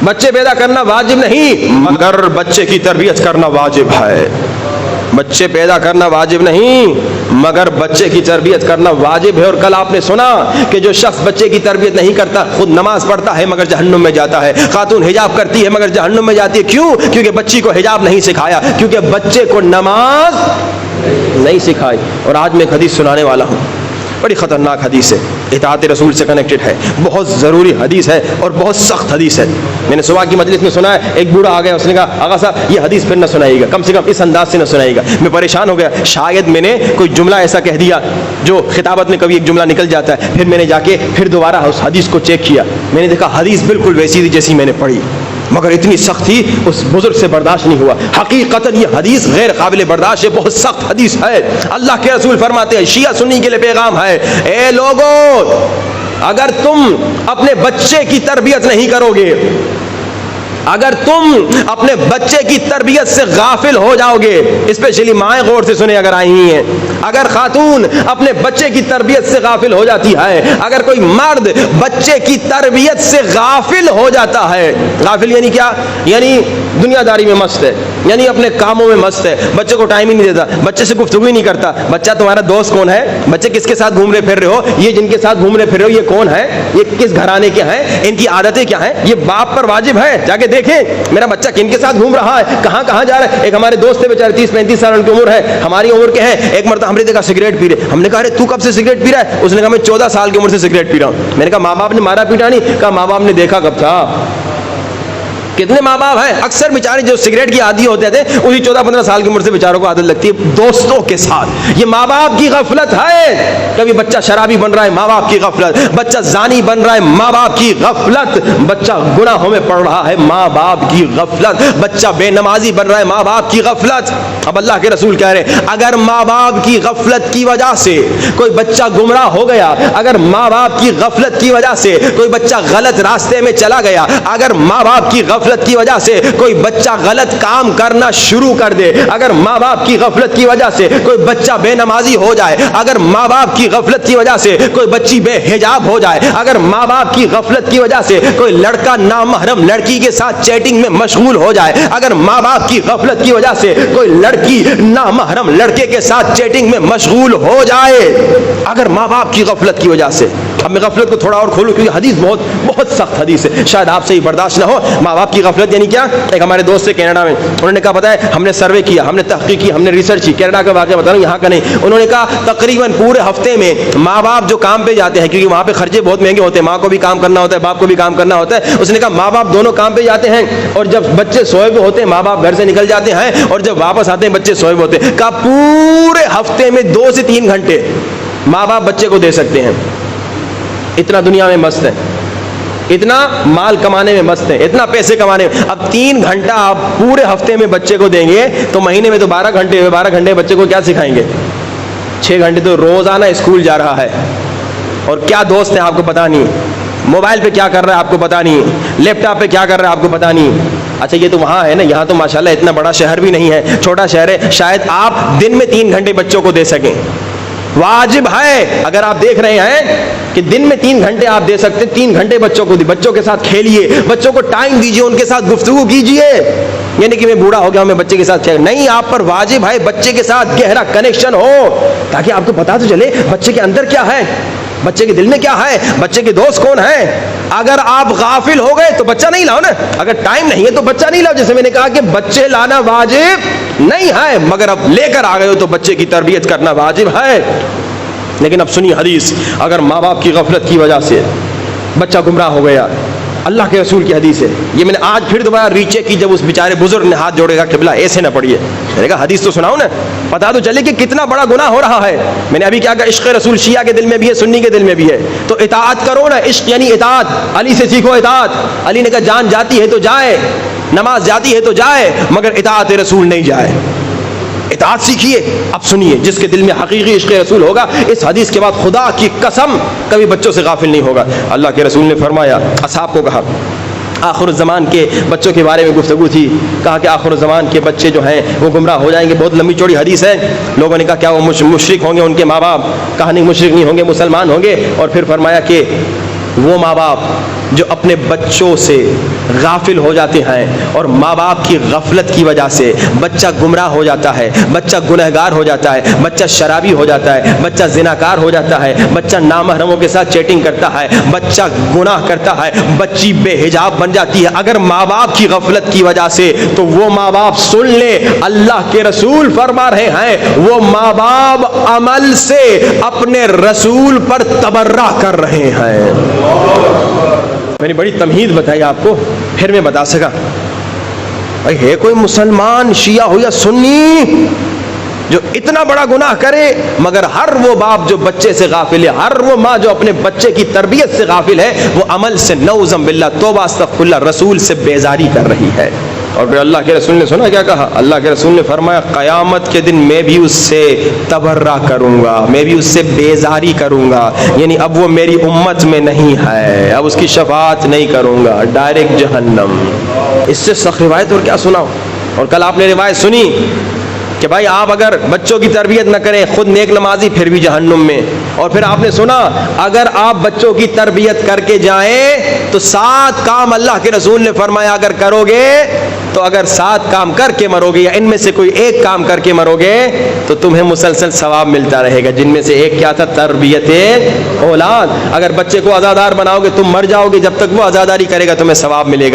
بچے پیدا کرنا واجب نہیں مگر بچے کی تربیت کرنا واجب ہے. بچے پیدا کرنا واجب نہیں مگر بچے کی تربیت کرنا واجب ہے. اور کل آپ نے سنا کہ جو شخص بچے کی تربیت نہیں کرتا خود نماز پڑھتا ہے مگر جہنم میں جاتا ہے. خاتون حجاب کرتی ہے مگر جہنم میں جاتی ہے. کیوں؟ کیونکہ بچی کو حجاب نہیں سکھایا, کیونکہ بچے کو نماز نہیں سکھائی. اور آج میں ایک حدیث سنانے والا ہوں, بڑی خطرناک حدیث ہے, اطاعت رسول سے کنیکٹڈ ہے, بہت ضروری حدیث ہے اور بہت سخت حدیث ہے. میں نے صبح کی مجلس میں سنا ہے, ایک بوڑھا آ گیا, اس نے کہا آقا صاحب یہ حدیث پھر نہ سنائیے گا, کم سے کم اس انداز سے نہ سنائیے گا. میں پریشان ہو گیا, شاید میں نے کوئی جملہ ایسا کہہ دیا جو خطابت میں کبھی ایک جملہ نکل جاتا ہے. پھر میں نے جا کے پھر دوبارہ اس حدیث کو چیک کیا, میں نے دیکھا حدیث بالکل ویسی تھی جیسی میں نے پڑھی, مگر اتنی سخت تھی اس بزرگ سے برداشت نہیں ہوا. حقیقتاً یہ حدیث غیر قابل برداشت ہے, بہت سخت حدیث ہے. اللہ کے رسول فرماتے ہیں, شیعہ سنی کے لیے پیغام ہے, اے لوگو اگر تم اپنے بچے کی تربیت نہیں کرو گے, اگر تم اپنے بچے کی تربیت سے غافل ہو جاؤ گے, اسپیشلی مائیں غور سے سنیں اگر آئی ہوئی ہیں, اگر خاتون اپنے بچے کی تربیت سے غافل ہو جاتی ہے, اگر کوئی مرد بچے کی تربیت سے غافل ہو جاتا ہے, غافل یعنی کیا؟ یعنی دنیا داری میں مست ہے, یعنی اپنے کاموں میں مست ہے, بچے کو ٹائم ہی نہیں دیتا, بچے سے گفتگو ہی نہیں کرتا. بچہ تمہارا دوست کون ہے, بچے کس کے ساتھ گھوم رہے پھر رہے ہو, یہ جن کے ساتھ گھوم رہے پھر رہے ہو یہ کون ہے, یہ کس گھرانے کے ہیں, ان کی عادتیں کیا ہیں, یہ باپ پر واجب ہے جا کے دیکھیں میرا بچہ کن کے ساتھ گھوم رہا ہے, کہاں کہاں جا رہا ہے. ایک ہمارے دوست تھے بیچارے 30-35 سال ان کی عمر ہے, ہماری عمر کے ہیں. ایک مرتبہ ہم نے دیکھا سگریٹ پی رہے, ہم نے کہا ارے تو کب سے سگریٹ پی رہا ہے؟ اس نے کہا میں 14 سال کی عمر سے سگریٹ پی رہا ہوں. میں نے کہا ماں باپ نے مارا پیٹا نہیں؟ کہا ماں باپ نے دیکھا کب تھا. کتنے ماں باپ ہیں اکثر بیچارے جو سگریٹ کی عادی ہوتے تھے اسی 14-15 سال کی عمر سے بیچاروں کو عادت لگتی ہے دوستوں کے ساتھ. یہ ماں باپ کی غفلت ہے. کبھی بچہ شرابی بن رہا ہے, ماں باپ کی غفلت. بچہ زانی بن رہا ہے, ماں باپ کی غفلت. بچہ گناہوں میں پڑ رہا ہے, ماں باپ کی غفلت. بچہ بے نمازی بن رہا ہے, ماں باپ کی غفلت. اب اللہ کے رسول کہہ رہے ہیں اگر ماں باپ کی غفلت کی وجہ سے کوئی بچہ گمراہ ہو گیا, اگر ماں باپ کی غفلت کی وجہ سے کوئی بچہ غلط راستے میں چلا گیا, اگر ماں باپ کی غفلت کی وجہ سے کوئی بچہ غلط کام کرنا شروع کر دے, اگر ماں باپ کی غفلت کی وجہ سے کوئی بچہ بے نمازی ہو جائے, اگر ماں باپ کی غفلت کی وجہ سے کوئی بچی بے حجاب ہو جائے, اگر ماں باپ کی غفلت کی وجہ سے کوئی لڑکا نامحرم لڑکی کے ساتھ چیٹنگ میں مشغول ہو جائے, اگر ماں باپ کی غفلت کی وجہ سے کوئی لڑکی نامحرم لڑکے کے ساتھ چیٹنگ میں مشغول ہو جائے, اگر ماں باپ کی غفلت کی وجہ سے. اب میں غفلت کو تھوڑا اور کھولوں کیونکہ حدیث بہت سخت حدیث ہے, شاید آپ سے ہی برداشت نہ ہو. ماں باپ کی غفلت یعنی کیا؟ ایک ہمارے دوست سے کینیڈا میں, انہوں نے کہا پتہ ہے ہم نے سروے کیا, ہم نے تحقیق کی, ہم نے ریسرچ کی, کینیڈا کا واقعہ بتا رہا ہوں یہاں کا نہیں. انہوں نے کہا تقریباً پورے ہفتے میں ماں باپ جو کام پہ جاتے ہیں, کیونکہ وہاں پہ خرچے بہت مہنگے ہوتے ہیں, ماں کو بھی کام کرنا ہوتا ہے, باپ کو بھی کام کرنا ہوتا ہے. اس نے کہا ماں باپ دونوں کام پہ جاتے ہیں, اور جب بچے سوئے ہوئے ہوتے ہیں ماں باپ گھر سے نکل جاتے ہیں, اور جب واپس آتے ہیں بچے سوئے ہوئے ہوتے ہیں. کہا پورے ہفتے میں 2 سے 3 گھنٹے ماں باپ بچے کو دے سکتے ہیں. اتنا دنیا میں مست ہے, اتنا مال کمانے میں مست ہے, اتنا پیسے کمانے میں. اب 3 گھنٹہ آپ پورے ہفتے میں بچے کو دیں گے تو مہینے میں تو 12 گھنٹے ہوئے. 12 گھنٹے بچے کو کیا سکھائیں گے؟ 6 گھنٹے تو روزانہ اسکول جا رہا ہے, اور کیا دوست ہیں آپ کو پتا نہیں, موبائل پہ کیا کر رہا ہے آپ کو پتا نہیں, لیپ ٹاپ پہ کیا کر رہا ہے آپ کو پتا نہیں. اچھا یہ تو وہاں ہے نا, یہاں تو ماشاءاللہ اتنا بڑا شہر بھی نہیں ہے, چھوٹا شہر ہے, شاید آپ دن میں 3 گھنٹے بچوں کو دے سکیں. واجب ہے اگر آپ دیکھ رہے ہیں کہ دن میں 3 گھنٹے آپ دے سکتے, 3 گھنٹے بچوں کو, بچوں کے ساتھ کھیلیے, بچوں کو ٹائم دیجیے, ان کے ساتھ گفتگو کیجیے. یعنی کہ میں بوڑھا ہو گیا میں بچے کے ساتھ نہیں, آپ پر واجب ہے بچے کے ساتھ گہرا کنیکشن ہو, تاکہ آپ کو پتا تو چلے بچے کے اندر کیا ہے, بچے کے دل میں کیا ہے, بچے کے دوست کون ہیں. اگر آپ غافل ہو گئے تو بچہ نہیں لاؤ نا, اگر ٹائم نہیں ہے تو بچہ نہیں لاؤ. جیسے میں نے کہا کہ بچے لانا واجب نہیں ہے, مگر اب لے کر آ گئے ہو تو بچے کی تربیت کرنا واجب ہے. لیکن اب سنیے حدیث, اگر ماں باپ کی غفلت کی وجہ سے بچہ گمراہ ہو گیا, اللہ کے رسول کی حدیث ہے, یہ میں نے آج پھر دوبارہ ریچیک کی, جب اس بیچارے بزرگ نے ہاتھ جوڑے گا قبلہ ایسے نہ پڑھیے, میں نے کہا حدیث تو سناؤ نا, پتا تو چلے کہ کتنا بڑا گناہ ہو رہا ہے. میں نے ابھی کیا کہا, عشق رسول شیعہ کے دل میں بھی ہے, سنی کے دل میں بھی ہے, تو اطاعت کرو نا. عشق یعنی اطاعت, علی سے سیکھو اطاعت. علی نے کہا جان جاتی ہے تو جائے, نماز جاتی ہے تو جائے, مگر اطاعت رسول نہیں جائے. اطاعت سیکھیے. اب سنیے, جس کے دل میں حقیقی عشق رسول ہوگا اس حدیث کے بعد خدا کی قسم کبھی بچوں سے غافل نہیں ہوگا. اللہ کے رسول نے فرمایا, اصحاب کو کہا, آخر الزمان کے بچوں کے بارے میں گفتگو تھی, کہا کہ آخر الزمان کے بچے جو ہیں وہ گمراہ ہو جائیں گے. بہت لمبی چوڑی حدیث ہے. لوگوں نے کہا کیا وہ مشرک ہوں گے ان کے ماں باپ؟ کہا نہیں مشرک نہیں ہوں گے, مسلمان ہوں گے. اور پھر فرمایا کہ وہ ماں باپ جو اپنے بچوں سے غافل ہو جاتے ہیں اور ماں باپ کی غفلت کی وجہ سے بچہ گمراہ ہو جاتا ہے، بچہ گنہگار ہو جاتا ہے، بچہ شرابی ہو جاتا ہے، بچہ زناکار ہو جاتا ہے، بچہ نامحرموں کے ساتھ چیٹنگ کرتا ہے، بچہ گناہ کرتا ہے، بچی بے حجاب بن جاتی ہے اگر ماں باپ کی غفلت کی وجہ سے، تو وہ ماں باپ سن لے اللہ کے رسول فرما رہے ہیں وہ ماں باپ عمل سے اپنے رسول پر تبرہ کر رہے ہیں۔ میں نے بڑی تمہید بتائی آپ کو، پھر میں بتا سکا بھائی ہے کوئی مسلمان شیعہ ہو یا سنی جو اتنا بڑا گناہ کرے مگر ہر وہ باپ جو بچے سے غافل ہے، ہر وہ ماں جو اپنے بچے کی تربیت سے غافل ہے، وہ عمل سے نعوذ باللہ توبہ استغفر اللہ رسول سے بیزاری کر رہی ہے۔ اور پھر اللہ کے رسول نے سنا کیا کہا؟ اللہ کے رسول نے فرمایا قیامت کے دن میں بھی اس سے تبرہ کروں گا، میں بھی اس سے بیزاری کروں گا، یعنی اب وہ میری امت میں نہیں ہے، اب اس کی شفاعت نہیں کروں گا، ڈائریکٹ جہنم۔ اس سے سخت روایت اور کیا سناؤ؟ اور کل آپ نے روایت سنی کہ بھائی آپ اگر بچوں کی تربیت نہ کریں، خود نیک نمازی پھر بھی جہنم میں۔ اور پھر آپ نے سنا اگر آپ بچوں کی تربیت کر کے جائیں تو 7 کام اللہ کے رسول نے فرمایا اگر کرو گے تو اگر 7 کام کر کے مرو گے یا ان میں سے کوئی ایک کام کر کے مرو گے تو تمہیں مسلسل ثواب ملتا رہے گا، جن میں سے ایک کیا تھا؟ تربیت اولاد۔ اگر بچے کو عزادار بناؤ گے تم مر جاؤ گے، جب تک وہ عزاداری کرے گا تمہیں ثواب ملے گا۔